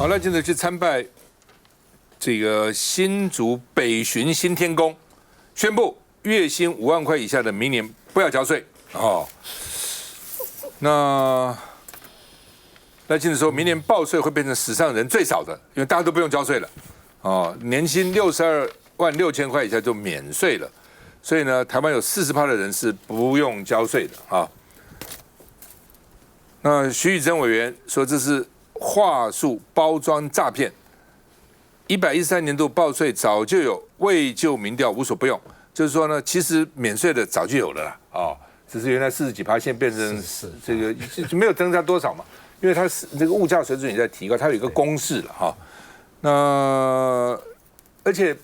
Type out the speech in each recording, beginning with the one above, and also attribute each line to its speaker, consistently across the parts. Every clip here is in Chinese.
Speaker 1: 好，赖清德去参拜这个新竹北巡新天宫，宣布月薪5万块以下的明年不要交税哦。那赖清德说明年报税会变成史上人最少的，因为大家都不用交税了哦，年薪62万6千块以下就免税了，所以呢，台湾有40%的人是不用交税的啊。那徐宇珍委员说这是话术包装诈骗，113年度报税早就有，为救民调无所不用。就是说呢，其实免税的早就有了啦，哦，只是原来40几%，现在变成这个就没有增加多少嘛，因为它是这个物价水准也在提高，它有一个公式了哈。那而且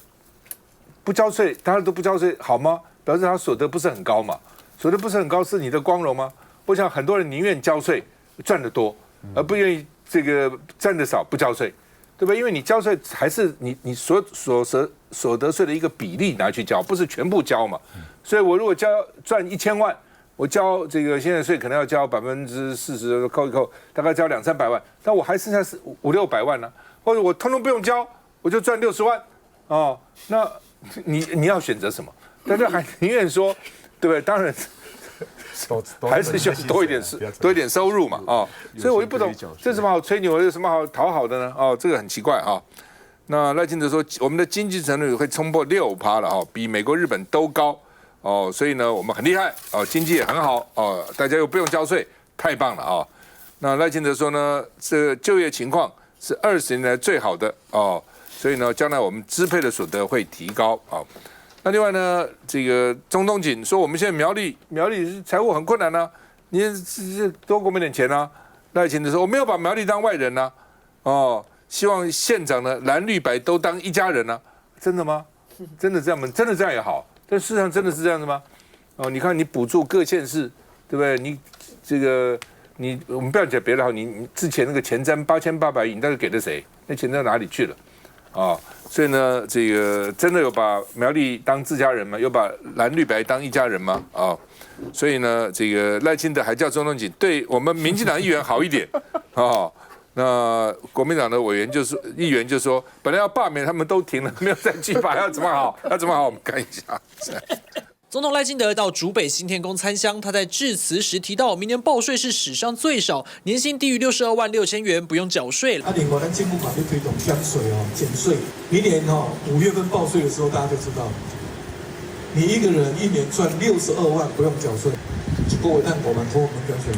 Speaker 1: 不交税，大家都不交税好吗？表示他所得不是很高嘛，所得不是很高是你的光荣吗？我想很多人宁愿交税赚得多，而不愿意这个赚得少不交税，对吧？因为你交税还是你所得税的一个比例拿去交，不是全部交嘛。所以我如果赚1000万，我交这个现在税可能要交40%，扣一扣，大概交200-300万，但我还剩下500-600万呢，或者我通通不用交，我就赚60万哦。那你要选择什么？大家还宁愿说，对不对？当然。还是需要多一点收入嘛，哦，所以我就不懂，这有什么好吹牛，有什么好讨好的呢？哦，这个很奇怪啊。那赖清德说，我们的经济成长率会冲破6%了，哦，比美国、日本都高，哦，所以呢，我们很厉害，哦，经济也很好，哦，大家又不用交税，太棒了啊。那赖清德说呢，这个就业情况是20年来最好的，哦，所以呢，将来我们支配的所得会提高，啊。那另外呢，这个中东锦说，我们现在苗栗财务很困难啊，你多给我们点钱啊。赖清德说，我没有把苗栗当外人啊，哦，希望县长呢蓝绿白都当一家人啊，真的吗？真的这样吗？真的这样也好，但事实上真的是这样子吗？哦，你看你补助各县市，对不对？你这个我们不要讲别的好，你之前那个前瞻8800亿，你到底给了谁？那钱到哪里去了？啊，所以呢，这个真的有把苗栗当自家人吗？有把蓝绿白当一家人吗？啊，所以呢，这个赖清德还叫中东锦对我们民进党议员好一点啊。那国民党的议员就说，本来要罢免他们都停了，没有再继法，要怎么好？要怎么好？我们看一下。
Speaker 2: 总统赖清德到竹北新天宫参香，他在致辞时提到，明年报税是史上最少，年薪低于62万6千元不用缴税了。
Speaker 3: 另外，咱政府法律推动降税哦，减税。明年5月份报税的时候，大家就知道，你一个人1年赚62万不用缴税，一个月赚5万块不用缴税。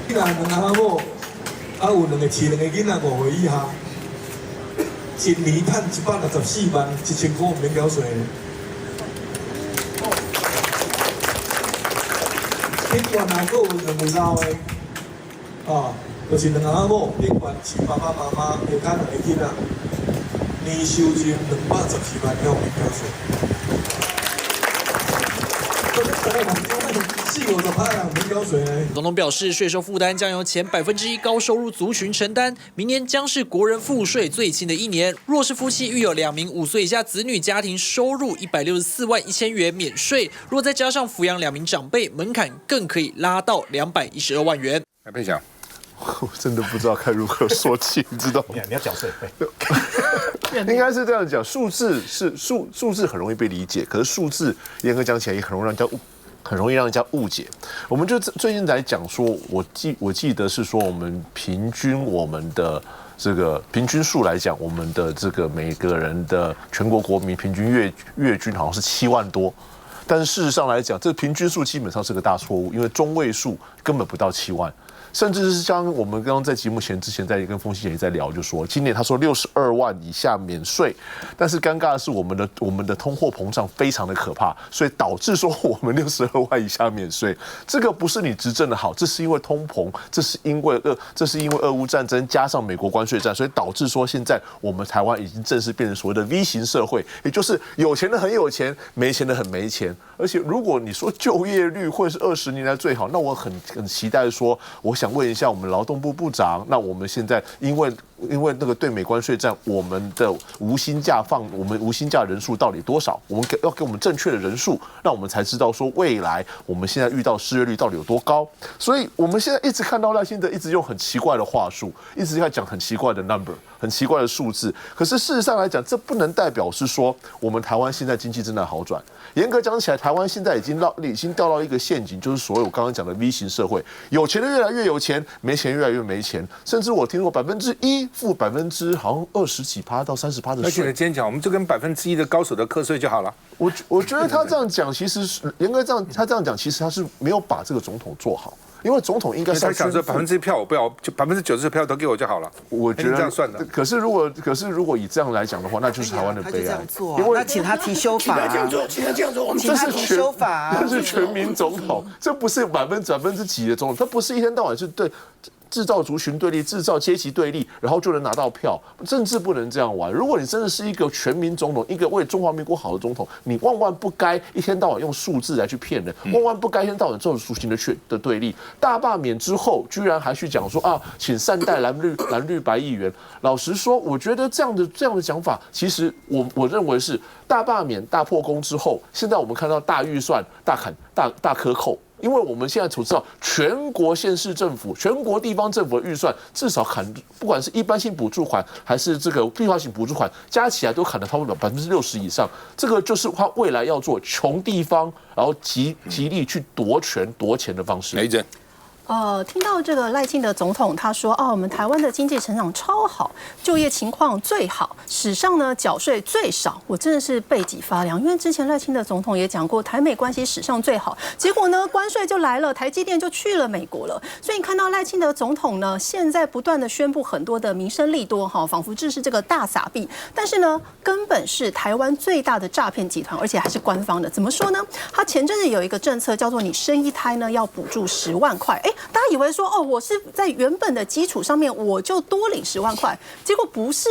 Speaker 3: 你若2个某，有2个饲2个囡仔5岁以下，1年赚164万1000块不用缴税。另外，还有2个老的，就是2个某，另外是爸爸妈妈有带2个囡仔，年收入214万要免缴税。
Speaker 2: 总统表示，税收负担将由前1%高收入族群承担，明年将是国人赋税最轻的一年。若是夫妻育有2名5岁以下子女，家庭收入164万1000元免税，若再加上抚养2名长辈，门槛更可以拉到212万元。
Speaker 1: 来佩祥，
Speaker 4: 我真的不知道该如何说起，你知道吗？
Speaker 5: 你要缴税，
Speaker 4: 应该是这样讲，数字很容易被理解，可是数字严格讲起来也很容易让人家误解。我们就最近在讲说，我记得是说，我们的这个平均数来讲，我们的这个每个人的全国国民平均月均好像是7万多，但是事实上来讲，这平均数基本上是个大错误，因为中位数根本不到7万。甚至是像我们刚刚在节目之前在跟风信姐在聊，就说今年他说62万以下免税，但是尴尬的是我们的通货膨胀非常的可怕，所以导致说我们62万以下免税，这个不是你执政的好，这是因为通膨，这是因为俄乌战争加上美国关税战，所以导致说现在我们台湾已经正式变成所谓的 V 型社会，也就是有钱的很有钱，没钱的很没钱。而且如果你说就业率会是20年来最好，那我很期待说，我想问一下我们劳动部部长，那我们现在因为因为那个对美关税战，我们的无薪假人数到底多少？我们要给我们正确的人数，让我们才知道说未来我们现在遇到失业率到底有多高。所以我们现在一直看到赖清德一直用很奇怪的话术，一直在讲很奇怪的 number， 很奇怪的数字。可是事实上来讲，这不能代表是说我们台湾现在经济正在好转。严格讲起来，台湾现在已经掉到一个陷阱，就是所谓我刚刚讲的 V 型社会，有钱的越来越有钱，没钱越来越没钱，甚至我听过1%付好像20几%到30%的税。
Speaker 1: 而且今天讲，我们就跟1%的高手的课税就好了。
Speaker 4: 我觉得他这样讲，其实严格他这样讲，其实他是没有把这个总统做好。因为总统应该是他
Speaker 1: 想说1%票我不要，就90%的票都给我就好了。
Speaker 4: 我觉得
Speaker 1: 这样算的。
Speaker 4: 可是如果以这样来讲的话，那就是台湾的悲哀。
Speaker 5: 因为那请他提修法，
Speaker 4: 请他提修法，这是全民总统，这不是百分之几的总统，他不是一天到晚是对。制造族群对立，制造阶级对立，然后就能拿到票。政治不能这样玩。如果你真的是一个全民总统，一个为中华民国好的总统，你万万不该一天到晚用数字来去骗人，万万不该一天到晚这种族群的对立。大罢免之后，居然还去讲说啊，请善待蓝绿白议员。老实说，我觉得这样的讲法，其实我认为是大罢免、大破功之后，现在我们看到大预算、大克扣。因为我们现在所知道，全国县市政府、全国地方政府的预算至少砍，不管是一般性补助款还是这个计划性补助款，加起来都砍了差不多60%以上。这个就是他未来要做穷地方，然后极力去夺权夺钱的方式。
Speaker 1: 雷震。
Speaker 6: 听到这个赖清德总统他说，我们台湾的经济成长超好，就业情况最好，史上呢缴税最少，我真的是背脊发凉。因为之前赖清德总统也讲过，台美关系史上最好，结果呢关税就来了，台积电就去了美国了。所以你看到赖清德总统呢，现在不断的宣布很多的民生利多哈，仿佛这是这个大撒币，但是呢，根本是台湾最大的诈骗集团，而且还是官方的。怎么说呢？他前阵子有一个政策叫做你生一胎呢要补助10万块，大家以为说我是在原本的基础上面我就多领10万块，结果不是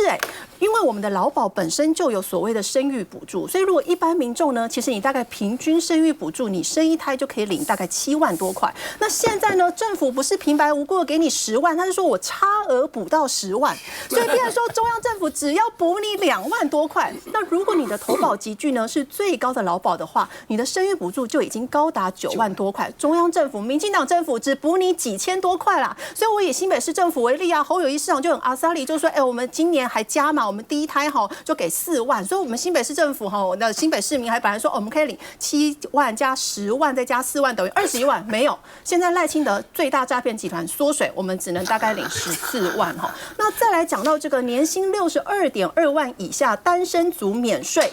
Speaker 6: 因为我们的劳保本身就有所谓的生育补助，所以如果一般民众呢，其实你大概平均生育补助，你生一胎就可以领大概7万多块。那现在呢，政府不是平白无故的给你10万，他是说我差额补到10万，所以变成说中央政府只要补你2万多块。那如果你的投保集聚呢是最高的劳保的话，你的生育补助就已经高达9万多块。中央政府、民进党政府只补你几千多块啦。所以我以新北市政府为例啊，侯友宜市长就很阿萨里，就说我们今年还加码，我们第一胎就给4万，所以我们新北市政府那新北市民还本来说我们可以领7万加10万再加4万等于21万，没有。现在赖清德最大诈骗集团缩水，我们只能大概领14万那再来讲到这个年薪62.2万以下单身族免税。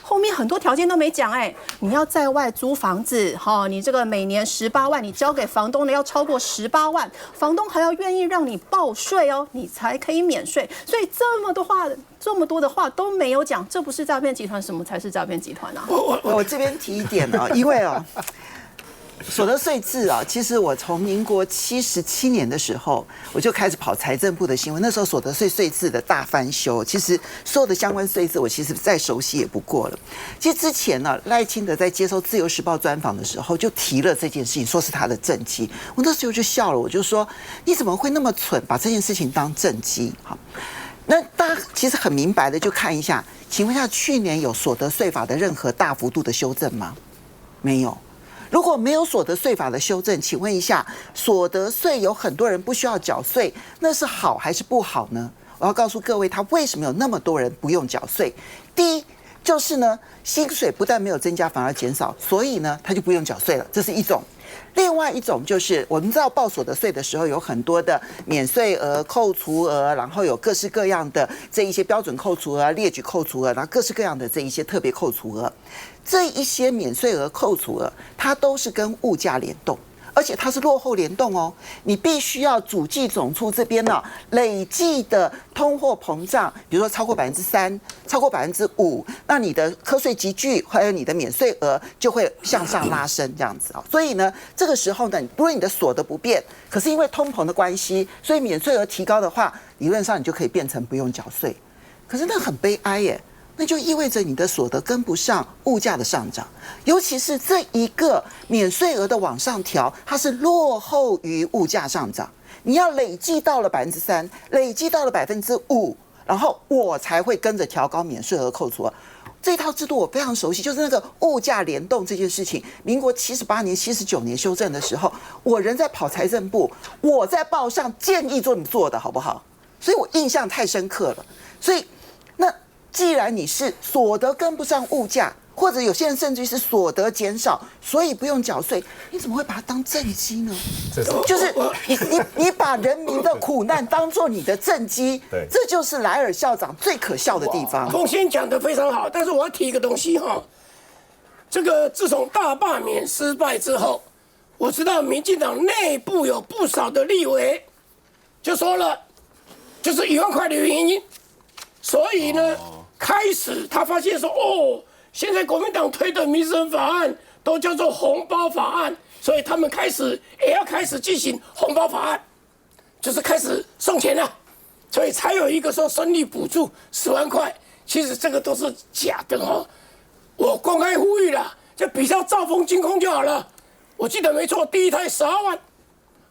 Speaker 6: 后面很多条件都没讲你要在外租房子你这个每年18万，你交给房东的要超过18万，房东还要愿意让你报税你才可以免税。所以这么多的话都没有讲，这不是诈骗集团，什么才是诈骗集团啊？
Speaker 5: 我这边提一点因为所得税制其实我从民国77年的时候，我就开始跑财政部的新闻。那时候所得税税制的大翻修，其实所有的相关税制我其实再熟悉也不过了。其实之前赖清德在接受自由时报专访的时候就提了这件事情，说是他的政绩。我那时候就笑了，我就说你怎么会那么蠢，把这件事情当政绩？好，那大家其实很明白的就看一下，请问一下，去年有所得税法的任何大幅度的修正吗？没有。如果没有所得税法的修正，请问一下，所得税有很多人不需要缴税，那是好还是不好呢？我要告诉各位，他为什么有那么多人不用缴税？第一就是呢，薪水不但没有增加，反而减少，所以呢，他就不用缴税了，这是一种。另外一种就是我们知道报所得税的时候有很多的免税额、扣除额，然后有各式各样的这一些标准扣除额、列举扣除额，然后各式各样的这一些特别扣除额，这一些免税额、扣除额，它都是跟物价联动。而且它是落后联动你必须要主计总处这边累计的通货膨胀，比如说超过3%、超过5%，那你的课税集聚还有你的免税额就会向上拉升这样子所以呢，这个时候呢，如果你的所得不变，可是因为通膨的关系，所以免税额提高的话，理论上你就可以变成不用缴税。可是那很悲哀耶。那就意味着你的所得跟不上物价的上涨，尤其是这一个免税额的往上调，它是落后于物价上涨。你要累计到了3%，累计到了5%，然后我才会跟着调高免税额扣除额。这套制度我非常熟悉，就是那个物价联动这件事情，民国78年、79年修正的时候，我人在跑财政部，我在报上建议这么做的好不好？所以我印象太深刻了。所以，那既然你是所得跟不上物价，或者有些人甚至是所得减少，所以不用缴税，你怎么会把它当政绩呢？就是你把人民的苦难当作你的政绩，这就是莱尔校长最可笑的地方。
Speaker 7: 凤仙讲得非常好，但是我要提一个东西哈，这个自从大罢免失败之后，我知道民进党内部有不少的立委就说了，就是1万块的原因，所以呢，开始他发现说现在国民党推的民生法案都叫做红包法案，所以他们也要开始进行红包法案，就是开始送钱了，所以才有一个说生育补助10万块，其实这个都是假的哦。我公开呼吁了，就比较兆丰金控就好了。我记得没错，第一胎12万，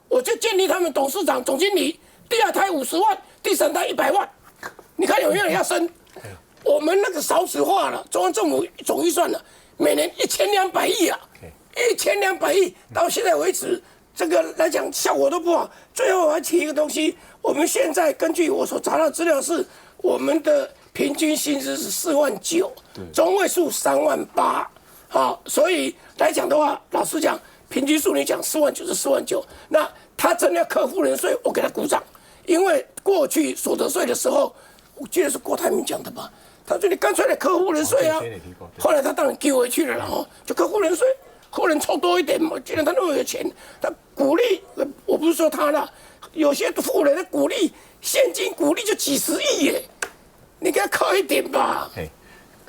Speaker 7: 我就建议他们董事长、总经理，第2胎50万，第3胎100万，你看有没有人要生？我们那个少子化了，中央政府总预算了，每年1200亿啊，1200亿，到现在为止，这个来讲效果都不好。最后我还提一个东西，我们现在根据我所查到的资料是，我们的平均薪资是4万9，中位数3万8，好，所以来讲的话，老实讲，平均数你讲4万9是4万9，那他真的要课富人税，我给他鼓掌，因为过去所得税的时候，我记得是郭台铭讲的吧。他说：“你干脆来课富人税啊！”后来他当然丢回去了，然后就课富人税，富人抽多一点嘛。既然他那么有钱，他鼓励，我不是说他了，有些富人的鼓励，现金鼓励就几10亿耶，你给他课一点吧。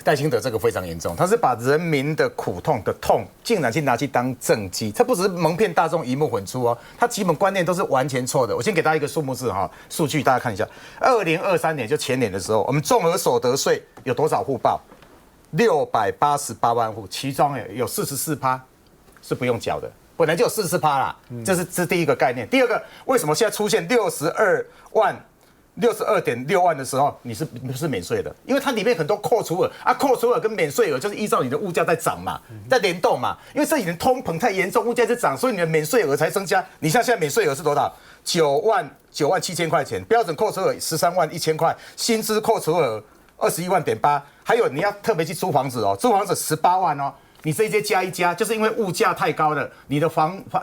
Speaker 8: 赖清德这个非常严重，他是把人民的苦痛的痛，竟然去拿去当政绩，他不只是蒙骗大众、鱼目混珠哦，他基本观念都是完全错的。我先给大家一个数目字哈，数据大家看一下，2023年就前年的时候，我们综合所得税有多少户报？688万户，其中有44%是不用缴的，本来就有44%啦，这是第一个概念。第二个，为什么现在出现62.6万的时候，你是免税的，因为它里面很多扣除额啊，扣除额跟免税额就是依照你的物价在涨嘛，在联动嘛。因为这几年通膨太严重，物价在涨，所以你的免税额才增加。你像现在免税额是多少？9万7千块钱，标准扣除额13万1千块，薪资扣除额21万8，还有你要特别去租房子哦，租房子18万哦。你这些加一加，就是因为物价太高了，你的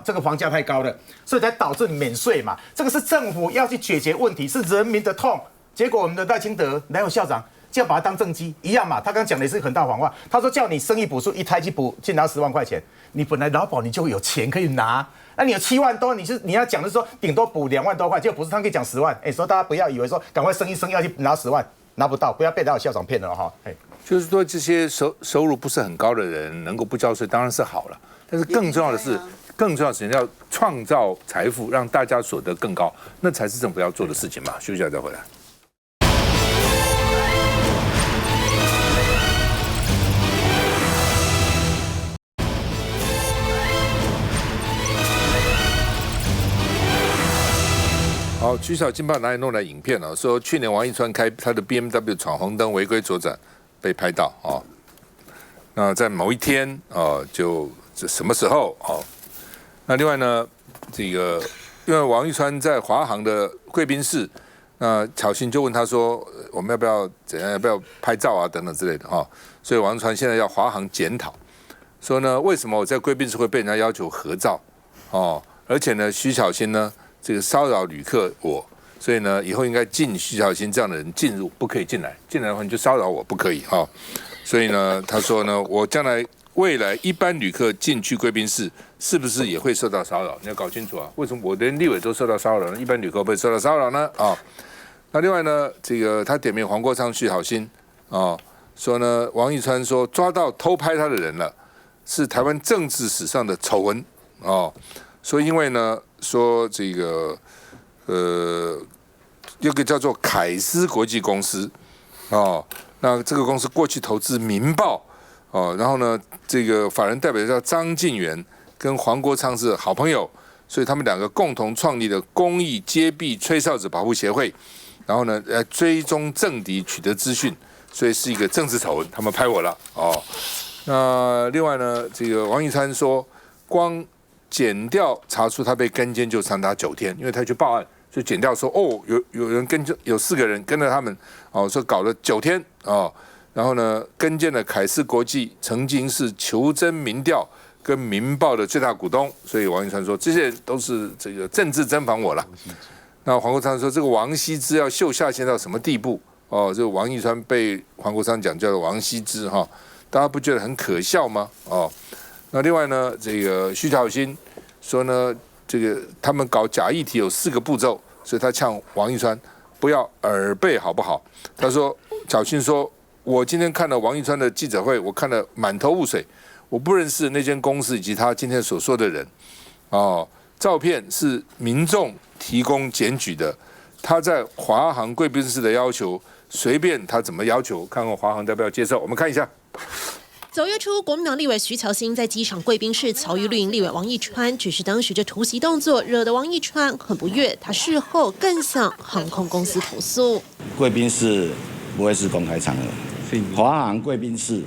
Speaker 8: 这个房价太高了，所以才导致免税嘛。这个是政府要去解决问题，是人民的痛。结果我们的赖清德莱尔校长就要把它当政绩一样嘛。他刚讲的也是很大谎话，他说叫你生育补助1胎去拿10万块钱，你本来劳保你就有钱可以拿，那你有7万多，你要讲的是说顶多补2万多块，结果不是他可以讲10万。所以大家不要以为说赶快生一生要去拿10万，拿不到，不要被莱尔校长骗了哈。
Speaker 1: 就是说，这些收入不是很高的人能够不交税，当然是好了。但是更重要的是，要创造财富，让大家所得更高，那才是政府要做的事情嘛。休息一下再回来。好，徐小金把哪里弄来影片了？说去年王一川开他的 BMW 闯红灯违规左转。被拍到啊，那在某一天就什么时候那另外呢，这个因为王一川在华航的贵宾室，那巧芯就问他说，我们要不要怎样，要不要拍照啊等等之类的所以王一川现在要华航检讨，说呢为什么我在贵宾室会被人家要求合照而且呢徐巧芯呢这个骚扰旅客所以呢，以后应该禁徐小新这样的人进入，不可以进来。进来的话你就骚扰我，不可以所以呢，他说呢，我未来一般旅客进去贵宾室，是不是也会受到骚扰？你要搞清楚啊，为什么我连立委都受到骚扰呢？一般旅客会不会受到骚扰呢？那另外呢，这个他点名黄国昌、徐小新说呢，王一川说抓到偷拍他的人了，是台湾政治史上的丑闻说因为呢，说这个有个叫做凯斯国际公司那这个公司过去投资《民报》然后呢，这个法人代表叫张晋元，跟黄国昌是好朋友，所以他们两个共同创立了公益揭弊吹哨者保护协会，然后呢，追踪政敌取得资讯，所以是一个政治丑闻，他们拍我了哦。那另外呢，这个王一川说，光检调查出他被跟监就长达9天，因为他去报案，所以检调说有人有4个人跟着他们哦，说搞了9天哦。然后呢，跟监的凯斯国际曾经是求真民调跟民报的最大股东，所以王一川说这些人都是这个政治侦防我了。那黄国昌说这个王羲之要秀下限到什么地步？哦，这个王一川被黄国昌讲叫做王羲之哈，大家不觉得很可笑吗？哦，那另外呢，这个徐巧芯说呢，这个他们搞假议题有4个步骤，所以他呛王一川不要耳背好不好？他说巧芯说。我今天看了王一川的记者会，我看了满头雾水，我不认识那间公司以及他今天所说的人。哦，照片是民众提供检举的，他在华航贵宾室的要求，随便他怎么要求，看看华航要不要接受。我们看一下。
Speaker 9: 9月初，国民党立委徐巧芯在机场贵宾室巧遇绿营立委王一川，只是当时这突袭动作惹得王一川很不悦，他事后更向航空公司投诉。
Speaker 10: 贵宾室不会是公开场合。华航贵宾室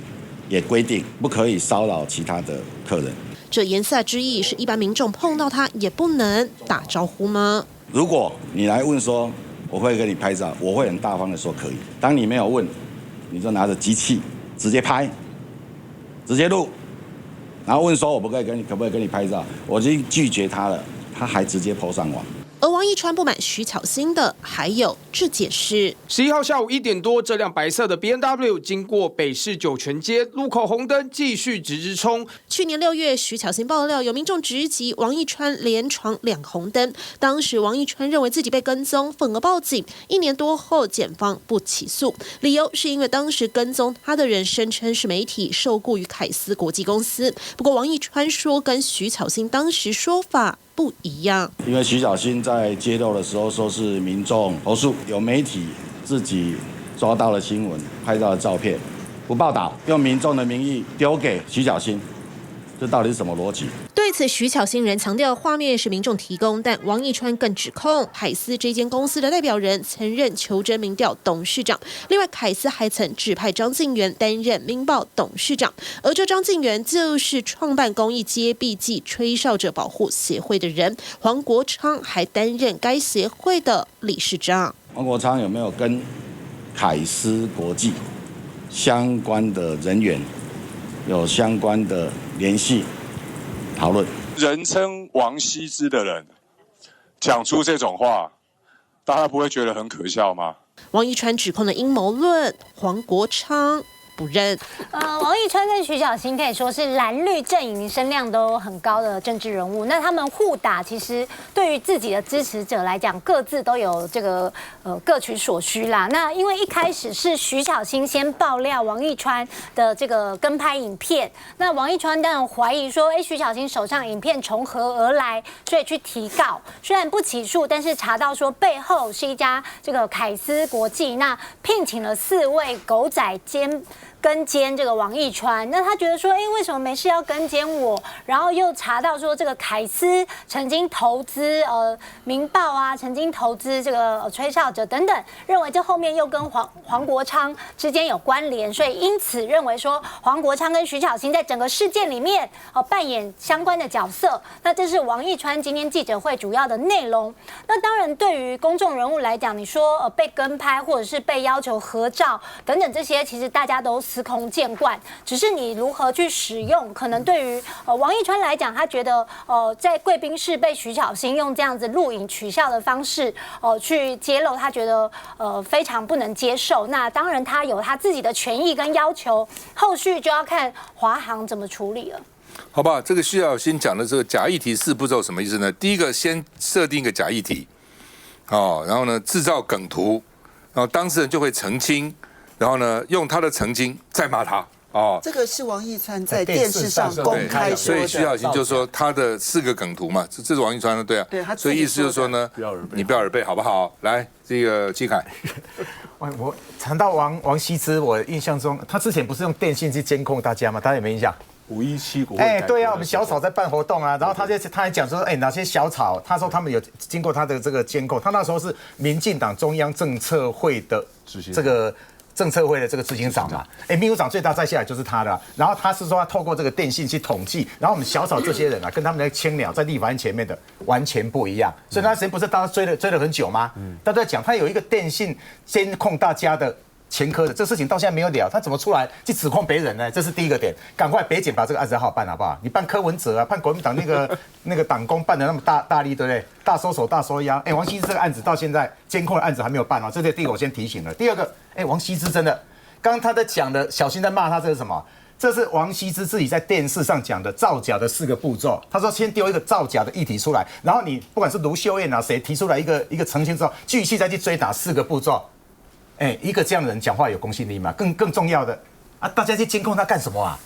Speaker 10: 也规定不可以骚扰其他的客人。
Speaker 9: 这言下之意是一般民众碰到他也不能打招呼吗？
Speaker 10: 如果你来问说我会跟你拍照，我会很大方的说可以。当你没有问，你就拿着机器直接拍，直接录，然后问说我可不可以跟你拍照，我已经拒绝他了，他还直接 po 上网。
Speaker 9: 而王一川不满徐巧芯的还有这件事。
Speaker 11: 11号下午1点多，这辆白色的 BMW 经过北市九泉街路口红灯，继续直冲。
Speaker 9: 去年6月，徐巧芯爆料有民众直击王一川连闯2红灯，当时王一川认为自己被跟踪，愤而报警。1年多后，检方不起诉，理由是因为当时跟踪他的人声称是媒体受雇于凯斯国际公司。不过王一川说，跟徐巧芯当时说法不一样，
Speaker 10: 因为徐巧芯在揭露的时候说是民众投诉，有媒体自己抓到了新闻，拍到了照片，不报道，用民众的名义丢给徐巧芯，这到底是什么逻辑？
Speaker 9: 对此，徐巧芯仍强调画面是民众提供，但王一川更指控凯斯这间公司的代表人曾任求真民调董事长。另外，凯斯还曾指派张敬源担任民报董事长，而这张敬源就是创办公益揭弊暨吹哨者保护协会的人。黄国昌还担任该协会的理事长。
Speaker 10: 黄国昌有没有跟凯斯国际相关的人员有相关的联系讨论？
Speaker 12: 人称王羲之的人讲出这种话，大家不会觉得很可笑吗？
Speaker 9: 王一川指控的阴谋论，黄国昌不认。
Speaker 13: 王一川跟徐巧芯可以说是蓝绿阵营声量都很高的政治人物。那他们互打，其实对于自己的支持者来讲，各自都有这个各取所需啦。那因为一开始是徐巧芯先爆料王一川的这个跟拍影片，那王一川当然怀疑说，徐巧芯手上影片从何而来，所以去提告。虽然不起诉，但是查到说背后是一家这个凯斯国际，那聘请了4位狗仔跟监这个王一川，那他觉得说，为什么没事要跟监我？然后又查到说，这个凯斯曾经投资民报啊，曾经投资这个吹哨者等等，认为这后面又跟黄国昌之间有关联，所以因此认为说，黄国昌跟徐巧芯在整个事件里面扮演相关的角色。那这是王一川今天记者会主要的内容。那当然，对于公众人物来讲，你说被跟拍或者是被要求合照等等这些，其实大家都司空见惯，只是你如何去使用，可能对于王一川来讲，他觉得在贵宾室被徐巧芯用这样子录影取笑的方式去揭露，他觉得非常不能接受。那当然他有他自己的权益跟要求，后续就要看华航怎么处理了。
Speaker 1: 好吧，这个徐巧芯讲的这个假议题4步骤什么意思呢？第一个，先设定一个假议题，然后呢制造梗图，然后当事人就会澄清。然后呢，用他的澄清再骂他
Speaker 5: 这个是王一川在电视上公开说的，
Speaker 1: 所以徐巧芯就说他的4个梗图嘛，这是王一川的，对啊，所以意思就是说呢，你不要耳背好不好？来，这个季凯，
Speaker 8: 我谈到王羲之，我印象中他之前不是用电信去监控大家吗？大家有没有印象？
Speaker 4: 517国会，
Speaker 8: 对啊，我们小草在办活动啊，然后他还讲说，哪些小草，他说他们有经过他的这个监控，他那时候是民进党中央政策会的这个政策会的这个执行长嘛，秘书长最大再下来就是他的，然后他是说他透过这个电信去统计，然后我们小草这些人啊，跟他们的青鸟在立法院前面的完全不一样，所以那时间不是大家追了很久吗？大家在讲他有一个电信监控大家的前科的这事情到现在没有了，他怎么出来去指控别人呢？这是第一个点，赶快北检把这个案子好好办好不好？你办柯文哲啊，办国民党那个党工办的那么大力，对不对？大收手大收押，王羲之这个案子到现在监控的案子还没有办哦，这是第一个我先提醒了。第二个，王羲之真的，刚刚他在讲的，小新在骂他，这是什么？这是王羲之自己在电视上讲的造假的4个步骤。他说先丢一个造假的议题出来，然后你不管是卢秀燕啊谁提出来一个澄清之后，继续再去追打4个步骤。一个这样的人讲话有公信力吗？更重要的啊，大家去监控他干什么啊？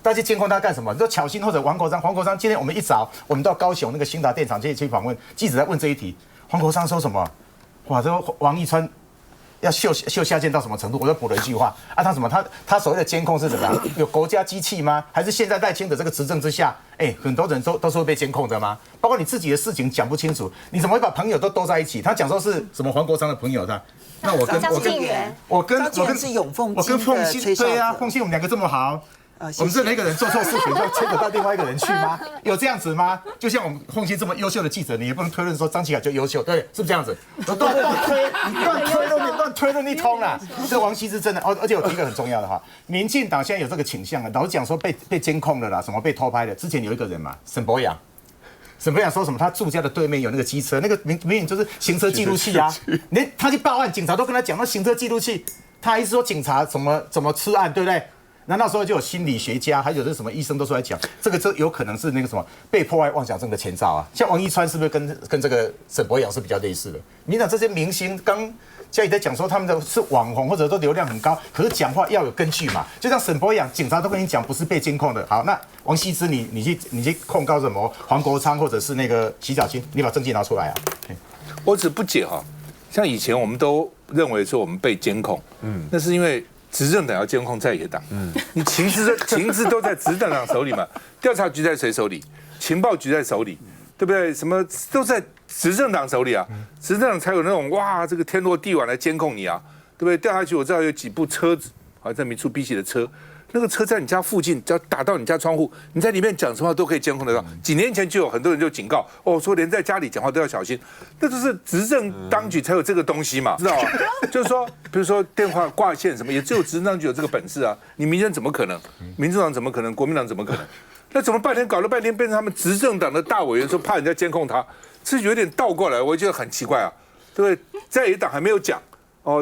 Speaker 8: 大家去监控他干什么？你说巧芯或者黄国昌，今天我们一早我们到高雄那个兴达电厂去访问，记者在问这一题，黄国昌说什么？哇，这个王一川要秀下限到什么程度？我就补了一句话啊，他什么？他所谓的监控是怎么样？有国家机器吗？还是现在赖清德这个执政之下，很多人都是会被监控的吗？包括你自己的事情讲不清楚，你怎么会把朋友都兜在一起？他讲说是什么黄国昌的朋友他。那我跟
Speaker 5: 是永凤，
Speaker 8: 我跟凤馨对啊，凤馨我们2个这么好，我们任何一个人做错事情就牵扯到另外一个人去吗？有这样子吗？就像我们凤馨这么优秀的记者，你也不能推论说张启凯就优秀，对，是不是这样子？乱推论一通啦。这王羲之真的，而且我提一个很重要的话，民进党现在有这个倾向啊，老是讲说被监控了啦，什么被偷拍的，之前有一个人嘛，沈伯洋说什么？他住家的对面有那个机车，那个明明就是行车记录器啊！他去报案，警察都跟他讲那行车记录器，他还是说警察怎么吃案，对不对？那时候就有心理学家，还有这什么医生都出来讲，这有可能是那个什么被破坏妄想症的前兆啊。像王一川是不是跟这个沈伯洋是比较类似的？民进党这些明星刚。家里在讲说他们的是网红，或者说流量很高，可是讲话要有根据嘛。就像沈伯洋，警察都跟你讲不是被监控的。好，那王羲之你去控告什么黄国昌或者是那个徐小青，你把证据拿出来啊。
Speaker 1: 我只不解哈，像以前我们都认为说我们被监控，那是因为执政党要监控在野党，你情资都在执政党手里嘛，调查局在谁手里，情报局在手里。对不对？什么都在执政党手里啊，执政党才有那种哇，这个天罗地网来监控你啊，对不对？调查局我知道有几部车子，好像民宿 BC 的车，那个车在你家附近，只要打到你家窗户，你在里面讲什么话都可以监控得到。几年前就有很多人就警告，说连在家里讲话都要小心，那就是执政当局才有这个东西嘛，知道吗？就是说，比如说电话挂线什么，也只有执政当局有这个本事啊，你民间怎么可能？民主党怎么可能？国民党怎么可能？那怎么搞了半天变成他们执政党的大委员说怕人家监控他，这有点倒过来，我觉得很奇怪啊，对不对？在野党还没有讲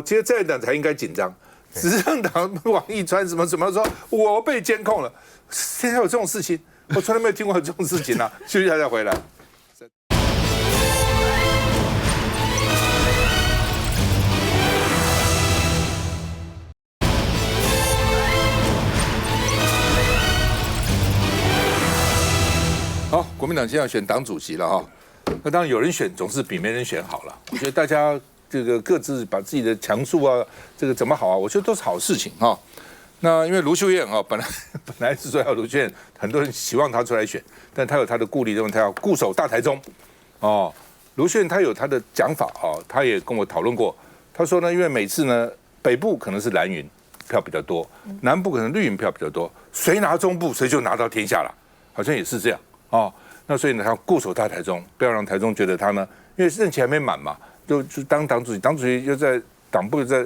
Speaker 1: 其实在野党才应该紧张，执政党王一川什么说我被监控了，现在有这种事情，我从来没有听过这种事情啊。休息一下再回来。好，国民党现在要选党主席了哈，那当然有人选总是比没人选好了。我觉得大家这个各自把自己的强处啊，这个怎么好啊，我觉得都是好事情哈。那因为卢秀燕啊，本来是说要卢秀燕，很多人希望她出来选，但她有她的顾虑，认为她要固守大台中哦。卢秀燕她有她的讲法啊，她也跟我讨论过，她说呢，因为每次呢北部可能是蓝云票比较多，南部可能绿营票比较多，谁拿中部谁就拿到天下了，好像也是这样。那所以呢，他固守大台中，不要让台中觉得他呢，因为任期还没满嘛，就当党主席，党主席又在党部又在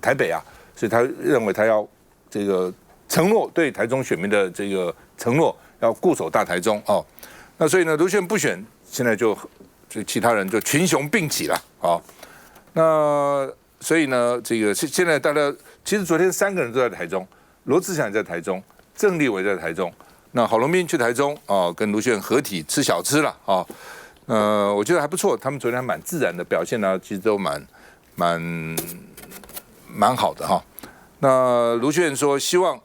Speaker 1: 台北啊，所以他认为他要这个承诺对台中选民的这个承诺，要固守大台中哦。那所以呢，卢秀燕不选，现在就其他人就群雄并起了啊。那所以呢，这个现在大家其实昨天3个人都在台中，罗志祥也在台中，郑立伟在台中。那郝龙斌去台中跟卢秀燕合体吃小吃了啊，我觉得还不错，他们昨天还蛮自然的表现呢，其实都蛮好的哈。那卢秀燕说希望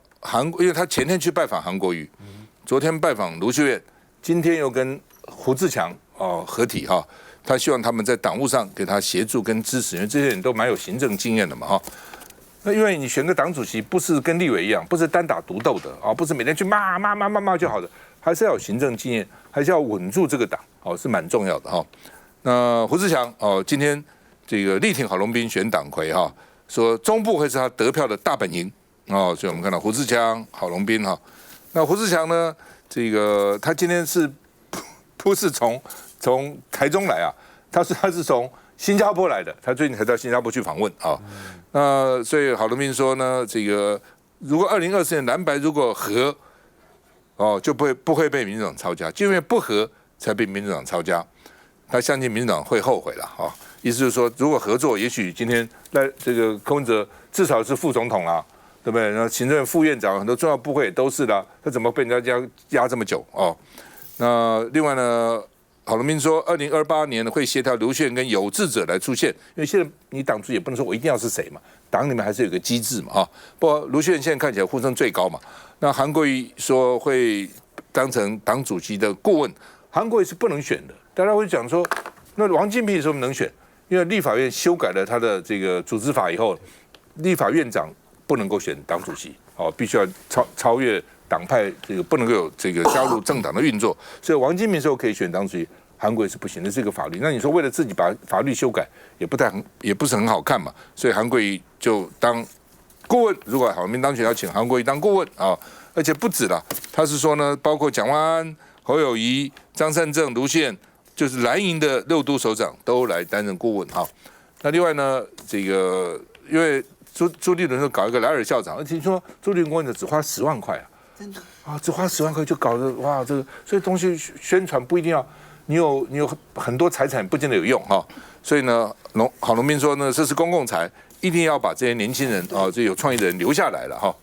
Speaker 1: 因为他前天去拜访韩国瑜，昨天拜访卢秀燕，今天又跟胡志强合体哈，他希望他们在党务上给他协助跟支持，因为这些人都蛮有行政经验的嘛哈。那因为你选个党主席不是跟立委一样，不是单打独斗的啊，不是每天去骂就好的，还是要有行政经验，还是要稳住这个党，哦，是蛮重要的哈。那胡志强哦，今天这个力挺郝龙斌选党魁哈，说中部会是他得票的大本营哦，所以我们看到胡志强、郝龙斌哈。那胡志强呢，这个他今天是不是从台中来啊？他是从新加坡来的，他最近才到新加坡去访问啊。那所以郝龙斌说呢，这个如果2024年蓝白如果合，哦，就不会被民进党抄家，就因为不合才被民进党抄家。他相信民进党会后悔了啊。意思就是说，如果合作，也许今天这个柯文哲至少是副总统啦，对不对？然后行政院副院长很多重要部会也都是啦，他怎么被人家压这么久哦？那另外呢？郝龙斌说，2028年会协调卢秀燕跟有志者来出现，因为现在你党主也不能说我一定要是谁嘛，党里面还是有个机制嘛，哈。不过卢秀燕现在看起来呼声最高嘛。那韩国瑜说会当成党主席的顾问，韩国瑜是不能选的。大家会讲说，那王金平为什么能选？因为立法院修改了他的这个组织法以后，立法院长不能够选党主席，哦，必须要超越。党派这个不能够有这个加入政党的运作，所以王金平时候可以选党主席，韩国瑜是不行的，这个法律。那你说为了自己把法律修改，也不是很好看嘛，所以韩国瑜就当顾问。如果郝龙斌当选，要请韩国瑜当顾问啊，而且不止了，他是说呢，包括蒋万安、侯友宜、张善政、卢秀燕，就是蓝营的6都首长都来担任顾问哈。那另外呢，这个因为朱立伦说搞一个莱尔校长，而听说朱立伦顾问只花10万块啊。
Speaker 5: 真的
Speaker 1: 啊，只花10万块就搞得哇，这个所以东西宣传不一定要你有很多财产不见得有用哈，所以呢，郝龙斌说呢，这是公共财，一定要把这些年轻人啊，这有创意的人留下来了哈。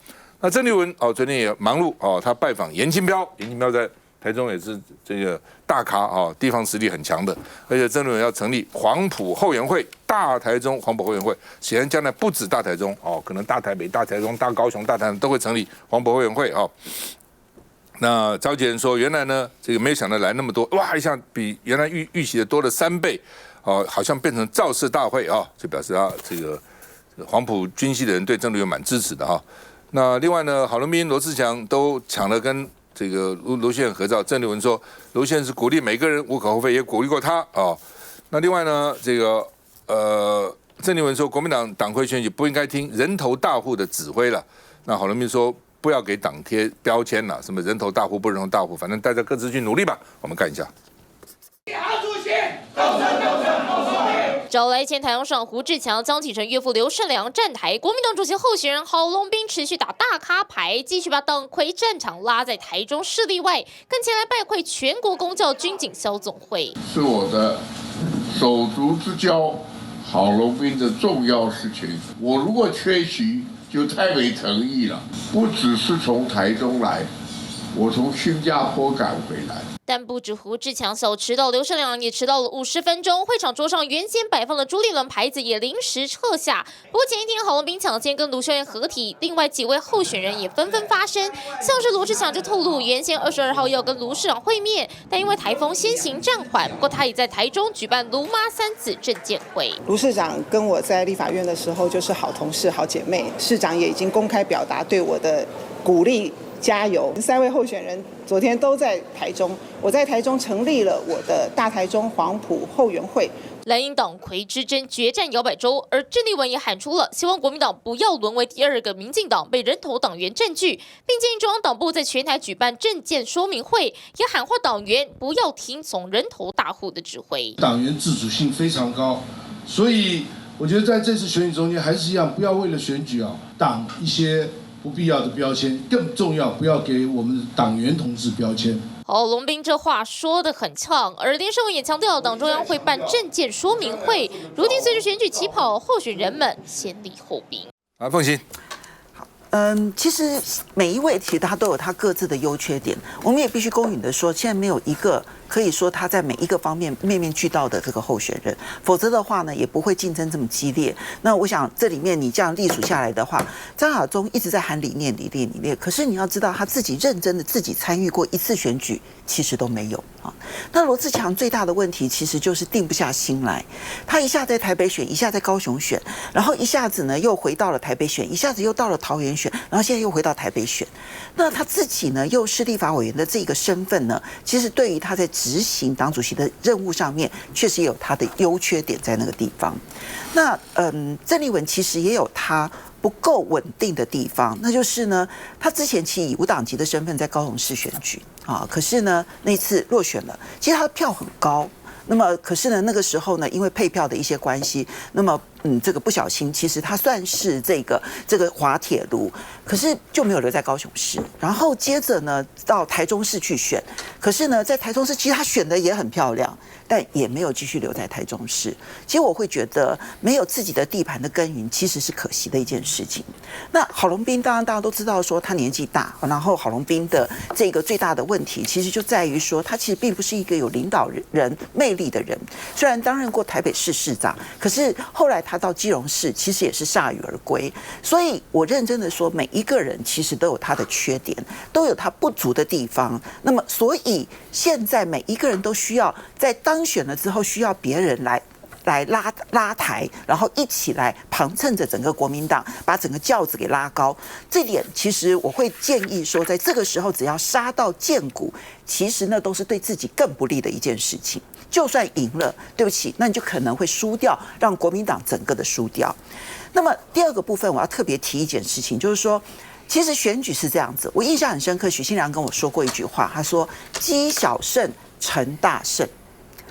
Speaker 1: 那郑丽文哦，昨天也忙碌哦，他拜访严清标在台中也是这个大咖啊，地方实力很强的，而且郑丽文要成立黄埔后援会，大台中黄埔后援会，显然将来不止大台中哦，可能大台北、大台中、大高雄、大台南都会成立黄埔后援会哦。那召集人说，原来呢，这个没有想到来那么多，哇，一下比原来预期的多了3倍，哦，好像变成造势大会啊，就表示他这个黄埔军系的人对郑丽文蛮支持的哈。那另外呢，郝龙斌、罗志强都抢了跟这个卢秀燕合照，郑丽文说，卢秀燕是鼓励每个人无可厚非，也鼓励过他啊。那另外呢，这个郑丽文说，国民党党魁选举不应该听人头大户的指挥了。那郝龙斌说，不要给党贴标签了，什么人头大户不人头大户，反正大家各自去努力吧。我们看一下。
Speaker 9: 找来前台中市长胡志强、江启臣岳父刘盛良站台，国民党主席候选人郝龙斌持续打大咖牌，继续把党魁战场拉在台中市立外，更前来拜会全国公教军警消总会。
Speaker 14: 是我的手足之交郝龙斌的重要事情，我如果缺席，就太没诚意了。不只是从台中来，我从新加坡赶回来。
Speaker 9: 但不止胡志强小迟到，刘盛良也迟到了50分钟。会场桌上原先摆放的朱立伦牌子也临时撤下。不过前一天郝龙斌抢先跟卢秀燕合体，另外几位候选人也纷纷发声。像是罗志强就透露，原先22号要跟卢市长会面，但因为台风先行暂缓。不过他也在台中举办卢妈3子政见会。
Speaker 15: 卢市长跟我在立法院的时候就是好同事、好姐妹，市长也已经公开表达对我的鼓励。加油！3位候选人昨天都在台中，我在台中成立了我的大台中黄埔后援会。
Speaker 9: 蓝营党魁之争决战摇摆州，而郑丽文也喊出了希望国民党不要沦为第2个民进党被人头党员占据，并建议中央党部在全台举办政见说明会，也喊话党员不要听从人头大户的指挥。
Speaker 16: 党员自主性非常高，所以我觉得在这次选举中间还是一样，不要为了选举党一些不必要的标签，更重要，不要给我们党员同志标签。
Speaker 9: 郝龙斌这话说得很呛，而连胜文也强调，党中央会办政见说明会。如今随着选举起跑，候选人们先礼后兵。
Speaker 1: 凤馨。
Speaker 5: 其实每一位其实他都有他各自的优缺点，我们也必须公允的说，现在没有一个可以说他在每一个方面面面俱到的这个候选人，否则的话呢，也不会竞争这么激烈。那我想这里面你这样历数下来的话，张亚中一直在喊理念，可是你要知道他自己认真的自己参与过一次选举，其实都没有啊。那罗智强最大的问题其实就是定不下心来，他一下在台北选，一下在高雄选，然后一下子呢又回到了台北选，一下子又到了桃园选，然后现在又回到台北选。那他自己呢又是立法委员的这个身份呢，其实对于他在执行党主席的任务上面，确实有他的优缺点在那个地方。那郑丽文其实也有他不够稳定的地方，那就是呢，他之前其实以无党籍的身份在高雄市选举啊，可是呢那次落选了，其实他的票很高。那么，可是呢，那个时候呢，因为配票的一些关系，那么这个不小心，其实他算是这个滑铁卢，可是就没有留在高雄市。然后接着呢，到台中市去选，可是呢，在台中市其实他选的也很漂亮，但也没有继续留在台中市。其实我会觉得，没有自己的地盘的耕耘，其实是可惜的一件事情。那郝龙斌，当然大家都知道说他年纪大，然后郝龙斌的这个最大的问题，其实就在于说他其实并不是一个有领导人魅力的人。虽然担任过台北市市长，可是后来他到基隆市，其实也是铩羽而归。所以我认真的说，每一个人其实都有他的缺点，都有他不足的地方。那么，所以现在每一个人都需要在当选了之后，需要别人来拉抬，然后一起来旁衬着整个国民党，把整个轿子给拉高。这点其实我会建议说，在这个时候只要杀到剑骨，其实那都是对自己更不利的一件事情。就算赢了，对不起，那你就可能会输掉，让国民党整个的输掉。那么第二个部分，我要特别提一件事情，就是说，其实选举是这样子，我印象很深刻，许信良跟我说过一句话，他说“积小胜成大胜”，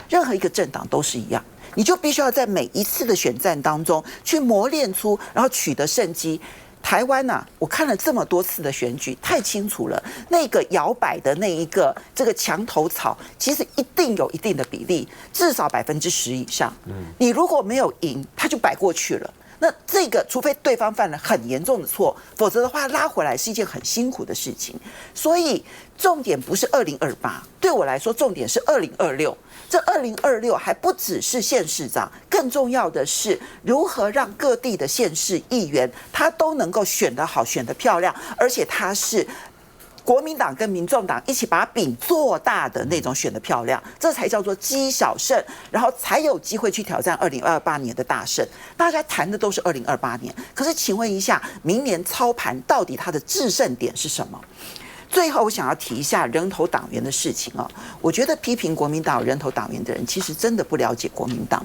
Speaker 5: 任何一个政党都是一样。你就必须要在每一次的选战当中去磨练出，然后取得胜机。台湾啊，我看了这么多次的选举，太清楚了。那个摇摆的那一个这个墙头草，其实一定有一定的比例，至少10%以上。你如果没有赢，他就摆过去了。那这个，除非对方犯了很严重的错，否则的话拉回来是一件很辛苦的事情。所以重点不是2028，对我来说重点是2026。这2026还不只是县市长，更重要的是如何让各地的县市议员他都能够选得好、选得漂亮，而且他是国民党跟民众党一起把饼做大的那种选得漂亮，这才叫做积小胜，然后才有机会去挑战2028年的大胜。大家谈的都是2028年，可是请问一下，明年操盘到底它的制胜点是什么？最后，我想要提一下人头党员的事情哦。我觉得批评国民党有人头党员的人，其实真的不了解国民党，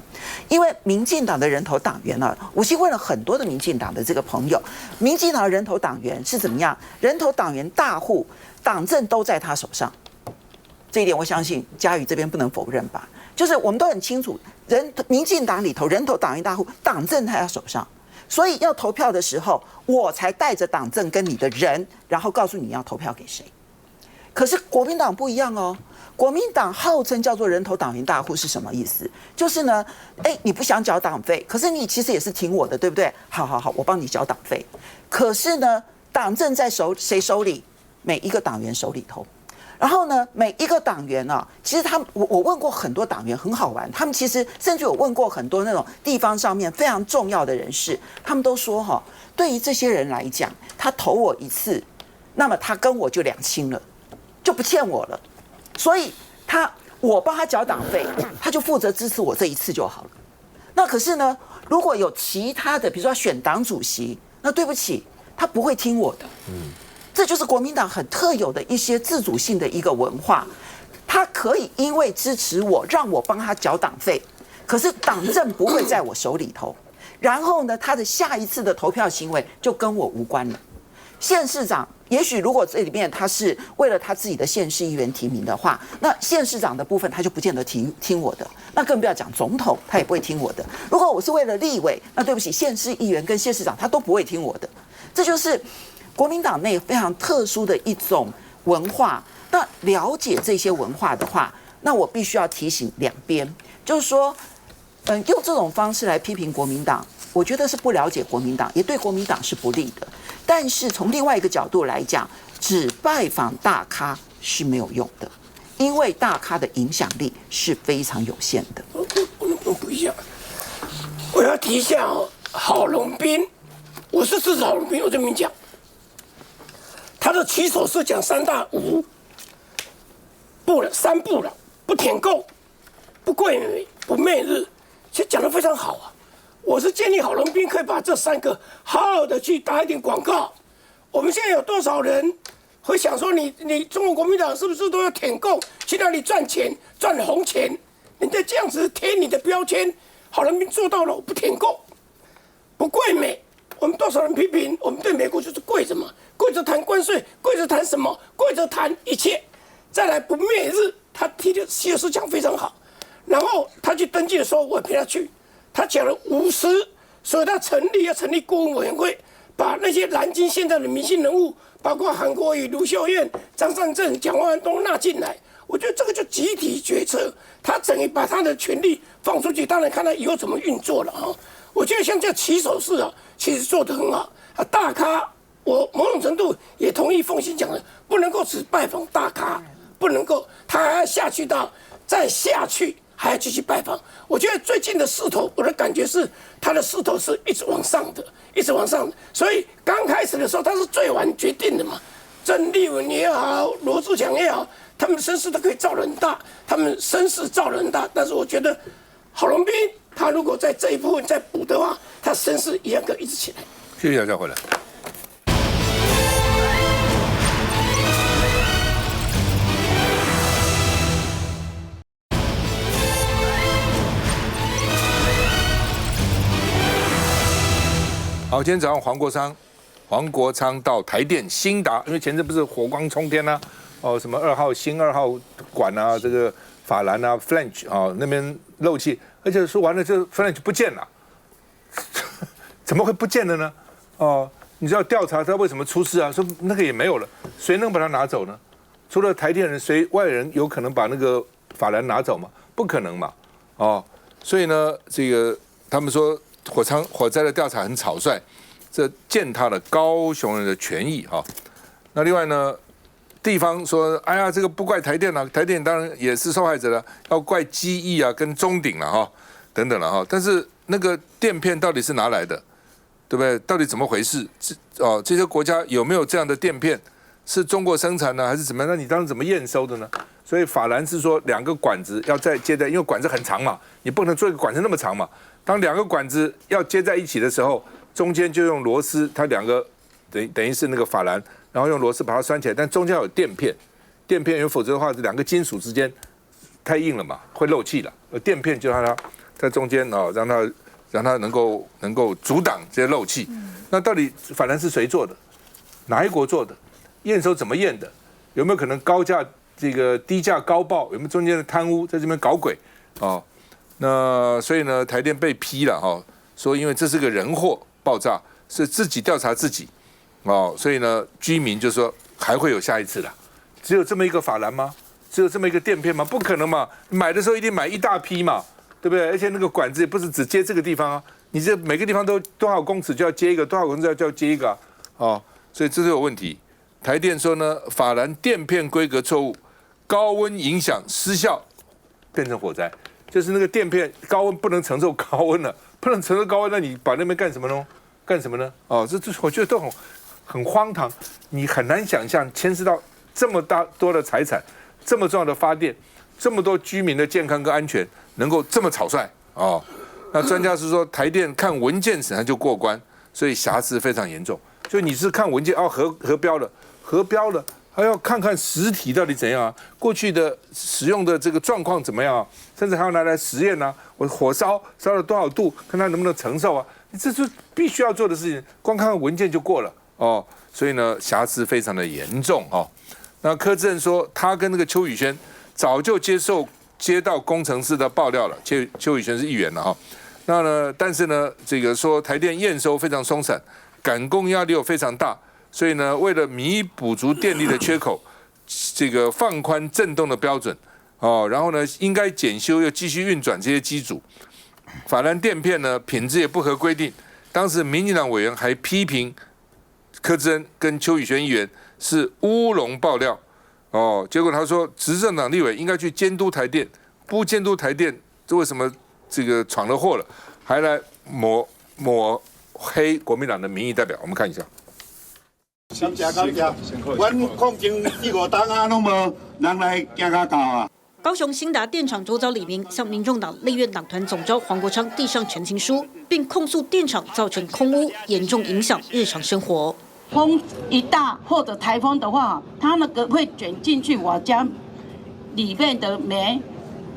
Speaker 5: 因为民进党的人头党员呢，我去问了很多的民进党的这个朋友，民进党的人头党员是怎么样？人头党员大户，党政都在他手上，这一点我相信嘉瑜这边不能否认吧？就是我们都很清楚，民进党里头人头党员大户，党政在他手上。所以要投票的时候，我才带着党政跟你的人，然后告诉你要投票给谁。可是国民党不一样哦，国民党号称叫做人头党员大户是什么意思？就是呢，你不想缴党费，可是你其实也是挺我的，对不对？好，我帮你缴党费。可是呢，党政在谁手里？每一个党员手里头。然后呢，每一个党员啊，其实我问过很多党员，很好玩。他们其实甚至有问过很多那种地方上面非常重要的人士，他们都说对于这些人来讲，他投我一次，那么他跟我就2清了，就不欠我了。所以我帮他缴党费，他就负责支持我这一次就好了。那可是呢，如果有其他的，比如说选党主席，那对不起，他不会听我的。这就是国民党很特有的一些自主性的一个文化，他可以因为支持我，让我帮他缴党费，可是党政不会在我手里头。然后呢，他的下一次的投票行为就跟我无关了。县市长，也许如果这里面他是为了他自己的县市议员提名的话，那县市长的部分他就不见得听我的，那更不要讲总统，他也不会听我的。如果我是为了立委，那对不起，县市议员跟县市长他都不会听我的。这就是国民党内非常特殊的一种文化。那了解这些文化的话，那我必须要提醒两边，就是说，用这种方式来批评国民党，我觉得是不了解国民党，也对国民党是不利的。但是从另外一个角度来讲，只拜访大咖是没有用的，因为大咖的影响力是非常有限的。
Speaker 7: 我能补一下，我要提一下哦，郝龙斌，我是支持郝龙斌，我这么讲，他的起手是讲3大无，不了3不了，不舔共，不跪美，不媚日，其实讲得非常好啊。我是建议郝龙斌可以把这3个好好的去打一点广告。我们现在有多少人会想说你中国国民党是不是都要舔共，去那里赚钱赚红钱？你再这样子贴你的标签，郝龙斌做到了，我不舔共，不跪美。我们多少人批评我们对美国就是跪着嘛，跪着谈关税，跪着谈什么？跪着谈一切。再来不灭日，他提的西尔斯讲非常好。然后他去登记的时候，我陪他去，他讲了50，所以他要成立顾问委员会，把那些南京现在的明星人物，包括韩国瑜、卢秀燕、张善政、蒋万安都纳进来。我觉得这个就集体决策，他等于把他的权力放出去，当然看他以后怎么运作了啊。我觉得像这起手式啊，其实做得很好啊。大咖，我某种程度也同意凤馨讲的，不能够只拜访大咖，不能够，他还要下去到再下去，还要继续拜访。我觉得最近的势头，我的感觉是他的势头是一直往上的，一直往上的。所以刚开始的时候，他是最晚决定的嘛。郑丽文也好，罗志强也好，他们声势都可以造人大，他们声势造人大。但是我觉得郝龙斌他如果在这一部分再补的话，他声势一样可以一直起来。
Speaker 1: 谢谢姚教回来。好，今天早上黄国昌到台电兴达，因为前阵不是火光冲天啊，哦，什么新2号馆啊，这个法兰啊 ，Flange 啊那边漏气，而且说完了这 Flange 不见了，怎么会不见了呢？哦，你知道调查他为什么出事啊？说那个也没有了，谁能把它拿走呢？除了台电人，谁外人有可能把那个法兰拿走吗？不可能嘛，哦，所以呢，这个他们说火灾的调查很草率。这践踏了高雄人的权益哈。那另外呢，地方说，哎呀，这个不怪台电了，台电当然也是受害者了，要怪基义啊跟中鼎了哈，等等了哈。但是那个垫片到底是哪来的，对不对？到底怎么回事？这些国家有没有这样的垫片？是中国生产呢，还是怎么样？那你当时怎么验收的呢？所以法兰是说2个管子要再接在，因为管子很长嘛，你不可能做一个管子那么长嘛。当2个管子要接在一起的时候，中间就用螺丝，它2个等于是那个法兰，然后用螺丝把它拴起来，但中间有垫片，因为否则的话，2个金属之间太硬了嘛，会漏气了。垫片就让它在中间哦，让它能够阻挡这些漏气。那到底法兰是谁做的？哪一国做的？验收怎么验的？有没有可能低价高报？有没有中间的贪污在这边搞鬼？哦，那所以呢，台电被批了哈，说因为这是个人祸。爆炸是自己调查自己，哦，所以呢，居民就说还会有下一次的，只有这么一个法兰吗？只有这么一个垫片吗？不可能嘛！买的时候一定买一大批嘛，对不对？而且那个管子也不是只接这个地方啊，你这每个地方都多少公尺就要接一个，多少公尺就要接一个啊，哦，所以这是有问题。台电说呢，法兰垫片规格错误，高温影响失效，变成火灾，就是那个垫片高温不能承受高温了。不能承受高温，那你把那边干什么呢？哦，这我觉得都很荒唐，你很难想象牵涉到这么多的财产，这么重要的发电，这么多居民的健康跟安全，能够这么草率哦。那专家是说，台电看文件审核就过关，所以瑕疵非常严重。就你是看文件哦，核标了，还要看看实体到底怎样啊？过去的使用的这个状况怎么样啊？甚至还要拿来实验啊！我火烧了多少度，看它能不能承受啊？这是必须要做的事情，光看看文件就过了哦。所以呢，瑕疵非常的严重哦。那柯志恩说，他跟那个邱宇轩早就接到工程师的爆料了。邱宇轩是议员了哈。那呢，但是呢，这个说台电验收非常松散，赶工压力又非常大。所以呢，为了弥补足电力的缺口，这个放宽震动的标准，哦，然后呢，应该检修又继续运转这些机组。法兰垫片呢，品质也不合规定。当时民进党委员还批评柯志恩跟邱宇轩议员是乌龙爆料，结果他说执政党立委应该去监督台电，不监督台电，这为什么这个闯了祸了，还来抹黑国民党的民意代表？我们看一下。
Speaker 17: 感谢，阮抗争4、5档啊，拢无人来行甲到啊。
Speaker 18: 高雄兴达电厂周遭里民向民众党立院党团总召黄国昌递上陈情书，并控诉电厂造成空污，严重影响日常生活。
Speaker 19: 风一大或者台风的话，它那个会卷进去我家里面的煤，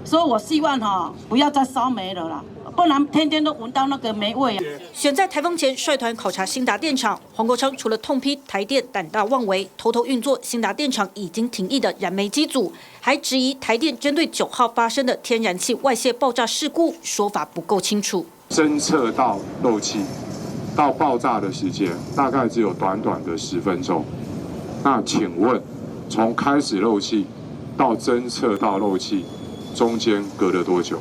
Speaker 19: 所以我希望不要再烧煤了啦。不然天天都闻到那个霉味啊！
Speaker 18: 选在台风前率团考察兴达电厂，黄国昌除了痛批台电胆大妄为，偷偷运作兴达电厂已经停役的燃煤机组，还质疑台电针对9号发生的天然气外泄爆炸事故说法不够清楚。
Speaker 12: 侦测到漏气到爆炸的时间大概只有短短的10分钟。那请问，从开始漏气到侦测到漏气，中间隔了多久？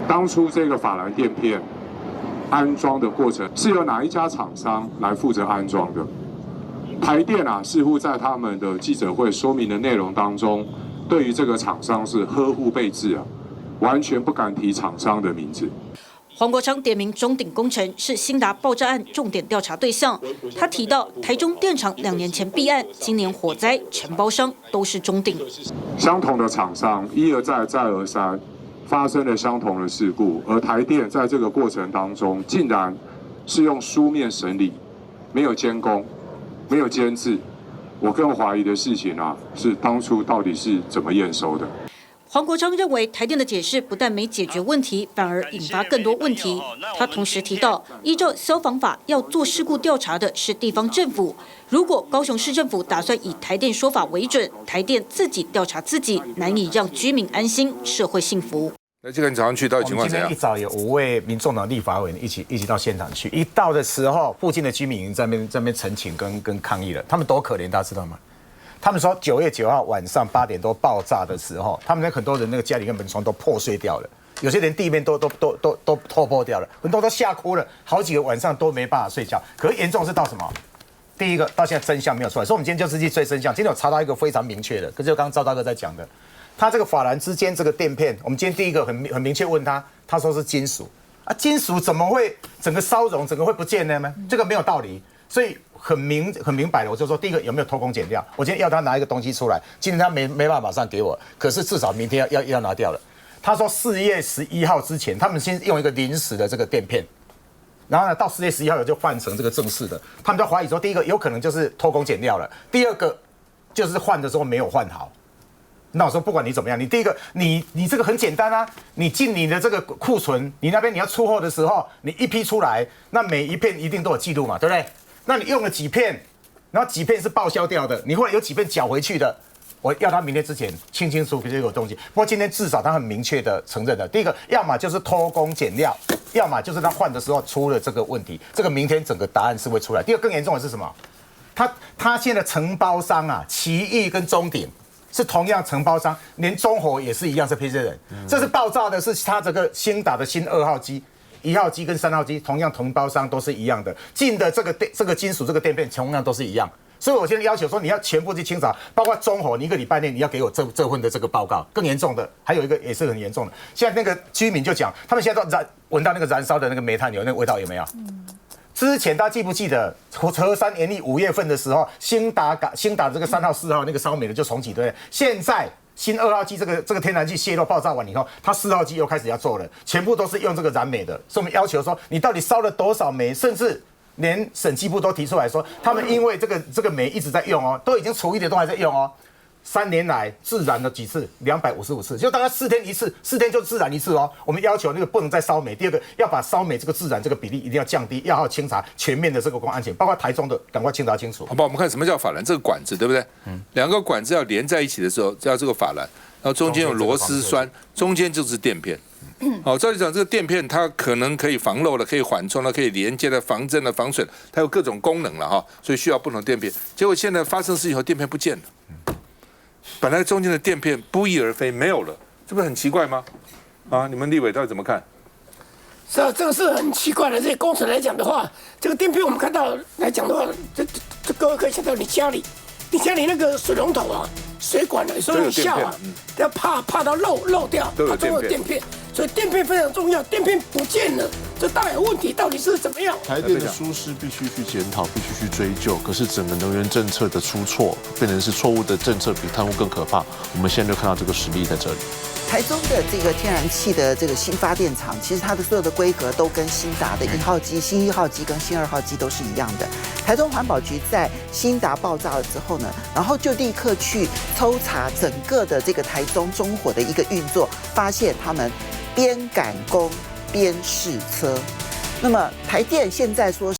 Speaker 12: 当初这个法兰垫片安装的过程是由哪一家厂商来负责安装的？台电似乎在他们的记者会说明的内容当中，对于这个厂商是呵护备至完全不敢提厂商的名字。
Speaker 18: 黄国昌点名中鼎工程是兴达爆炸案重点调查对象，他提到台中电厂2年前弊案，今年火灾承包商都是中鼎。
Speaker 12: 相同的厂商一而再再而三发生了相同的事故，而台电在这个过程当中，竟然是用书面审理，没有监工，没有监制。我更怀疑的事情是当初到底是怎么验收的。
Speaker 18: 黄国昌认为台电的解释不但没解决问题，反而引发更多问题。他同时提到，依照消防法要做事故调查的是地方政府，如果高雄市政府打算以台电说法为准，台电自己调查自己，难以让居民安心，社会幸福。
Speaker 1: 那这个你早上去到底情况怎样？
Speaker 8: 今天一早有5位民众党立法委员一起到现场去，一到的时候，附近的居民已经在那边陈情跟抗议了。他们多可怜，大家知道吗？他们说9月9号晚上8点多爆炸的时候，他们很多人那个家里跟门窗都破碎掉了，有些连地面都破掉了，很多都吓哭了，好几个晚上都没办法睡觉。可是严重是到什么？第一个到现在真相没有出来，所以我们今天就是去追真相。今天有查到一个非常明确的，可是就刚刚赵大哥在讲的，他这个法兰之间这个垫片，我们今天第一个很明确问他，他说是金属金属怎么会整个烧融，整个会不见呢？这个没有道理，所以。很明白的，我就说第一个有没有偷工减料？我今天要他拿一个东西出来，今天他没办法马上给我，可是至少明天要拿掉了。他说4月11号之前，他们先用一个临时的这个垫片，然后呢到4月11号就换成这个正式的。他们就怀疑说，第一个有可能就是偷工减料了，第二个就是换的时候没有换好。那我说不管你怎么样，你第一个你这个很简单啊，你进你的这个库存，你那边你要出货的时候，你一批出来，那每一片一定都有记录嘛，对不对？那你用了几片，然后几片是报销掉的，你后来有几片缴回去的，我要他明天之前清楚这个东西。不过今天至少他很明确的承认了，第一个要么就是偷工减料，要么就是他换的时候出了这个问题，这个明天整个答案是会出来。第二个更严重的是什么？他现在承包商奇异跟中鼎是同样承包商，连中火也是一样是配这人，这是爆炸的是他这个兴达的新2号机。1号机跟3号机同样同包商都是一样的，进的这个金属这个垫片同样都是一样，所以我现在要求说你要全部去清查，包括中火，你1个礼拜内你要给我这份的这个报告。更严重的还有一个也是很严重的，现在那个居民就讲，他们现在都闻到那个燃烧的那个煤炭油那个味道有没有？之前大家记不记得和山研历5月份的时候，兴达这个3号4号那个烧煤的就重启，对不对？现在。新2号机这个天然气泄漏爆炸完以后，它4号机又开始要做了，全部都是用这个燃煤的，所以我们要求说，你到底烧了多少煤？甚至连审计部都提出来说，他们因为这个煤一直在用都已经除役的都还在用3年来自燃了几次？255次，就大概4天一次，4天就自燃一次我们要求那个不能再烧煤。第二个要把烧煤这个自燃这个比例一定要降低，要好清查全面的这个公安全，包括台中的赶快清查清楚。
Speaker 1: 好吧，我们看什么叫法兰，这个管子对不对？2个管子要连在一起的时候叫这个法兰，然后中间有螺丝栓，中间就是垫片。照理讲这个垫片它可能可以防漏了，可以缓冲了，可以连接了，防震了，防水，它有各种功能了所以需要不同垫片。结果现在发生事以后，垫片不见了。本来中间的垫片不翼而飞，没有了，这不是很奇怪吗？你们立委到底怎么看？
Speaker 7: 是啊，这个是很奇怪的。这些工程来讲的话，这个垫片我们看到来讲的话，这各位可以想到你家里那个水龙头水管有时候下啊，要怕到漏掉，它都有电片，所以电片非常重要。电片不见了，这大有问题，到底是怎么样？
Speaker 4: 台电的疏失必须去检讨，必须去追究。可是整个能源政策的出错，变成是错误的政策比贪污更可怕。我们现在就看到这个实例在这里。
Speaker 5: 台中的这个天然气的这个新发电厂，其实它的所有的规格都跟新达的1号机、新1号机跟新2号机都是一样的。台中环保局在新达爆炸了之后呢，然后就立刻去抽查整个的这个台中中火的一个运作，发现他们边赶工边试车。那么台电现在说